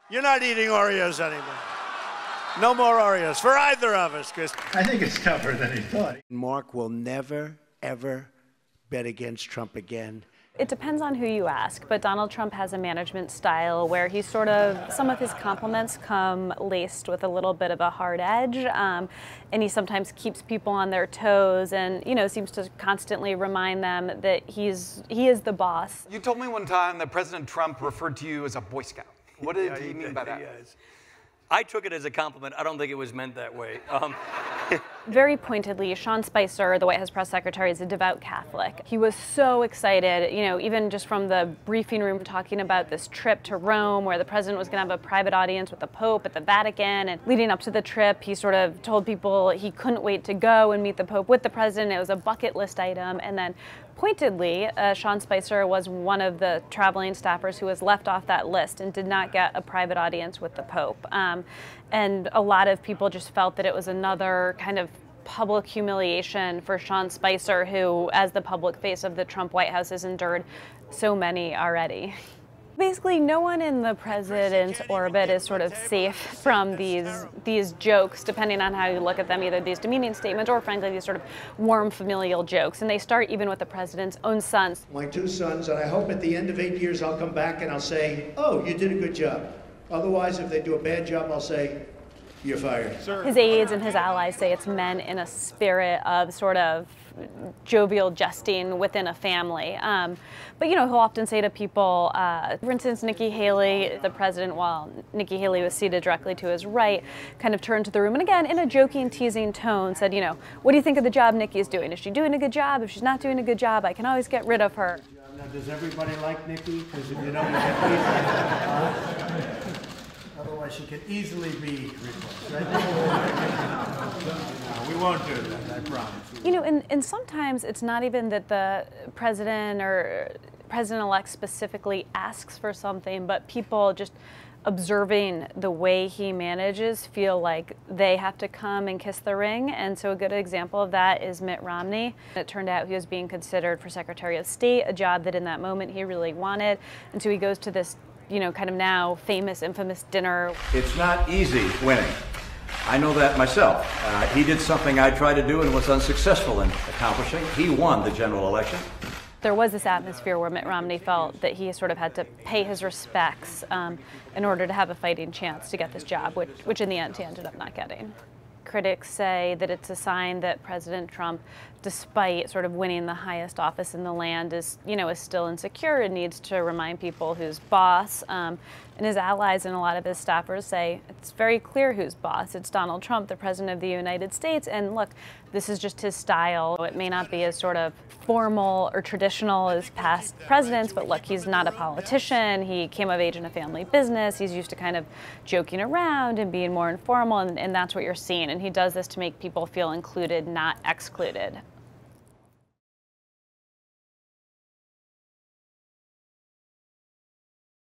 You're not eating Oreos anymore. No more Oreos for either of us, Chris. I think it's tougher than he thought. Mark will never, ever bet against Trump again. It depends on who you ask, but Donald Trump has a management style where he some of his compliments come laced with a little bit of a hard edge, and he sometimes keeps people on their toes and, seems to constantly remind them that he is the boss. You told me one time that President Trump referred to you as a Boy Scout. What did he mean by that? I took it as a compliment. I don't think it was meant that way. Very pointedly, Sean Spicer, the White House press secretary, is a devout Catholic. He was so excited, even just from the briefing room talking about this trip to Rome where the president was going to have a private audience with the Pope at the Vatican. And leading up to the trip, he sort of told people he couldn't wait to go and meet the Pope with the president. It was a bucket list item. And then pointedly, Sean Spicer was one of the traveling staffers who was left off that list and did not get a private audience with the Pope. And a lot of people just felt that it was another kind of public humiliation for Sean Spicer, who, as the public face of the Trump White House, has endured so many already. Basically, no one in the president's orbit is sort of safe from these jokes, depending on how you look at them, either these demeaning statements or, frankly, these sort of warm familial jokes. And they start even with the president's own sons. My two sons, and I hope at the end of 8 years I'll come back and I'll say, oh, you did a good job. Otherwise, if they do a bad job, I'll say, you're fired. Sir. His aides and his allies say it's meant in a spirit of sort of jovial jesting within a family. But he'll often say to people, for instance, Nikki Haley, the president, while Nikki Haley was seated directly to his right, kind of turned to the room and again, in a joking, teasing tone, said, what do you think of the job Nikki's doing? Is she doing a good job? If she's not doing a good job, I can always get rid of her. Now, does everybody like Nikki? Because if you don't, you get otherwise, she could easily be replaced, right? No, we won't do that, I promise. And sometimes it's not even that the president or president-elect specifically asks for something, but people just observing the way he manages feel like they have to come and kiss the ring. And so a good example of that is Mitt Romney. It turned out he was being considered for Secretary of State, a job that in that moment he really wanted. And so he goes to this kind of now famous, infamous dinner. It's not easy winning. I know that myself. He did something I tried to do and was unsuccessful in accomplishing. He won the general election. There was this atmosphere where Mitt Romney felt that he sort of had to pay his respects in order to have a fighting chance to get this job, which in the end he ended up not getting. Critics say that it's a sign that President Trump, despite sort of winning the highest office in the land, is still insecure and needs to remind people who's boss. And his allies and a lot of his staffers say it's very clear who's boss. It's Donald Trump, the President of the United States. And look, this is just his style. It may not be as sort of formal or traditional as past presidents, but look, he's not a politician. He came of age in a family business. He's used to kind of joking around and being more informal, and that's what you're seeing. And he does this to make people feel included, not excluded.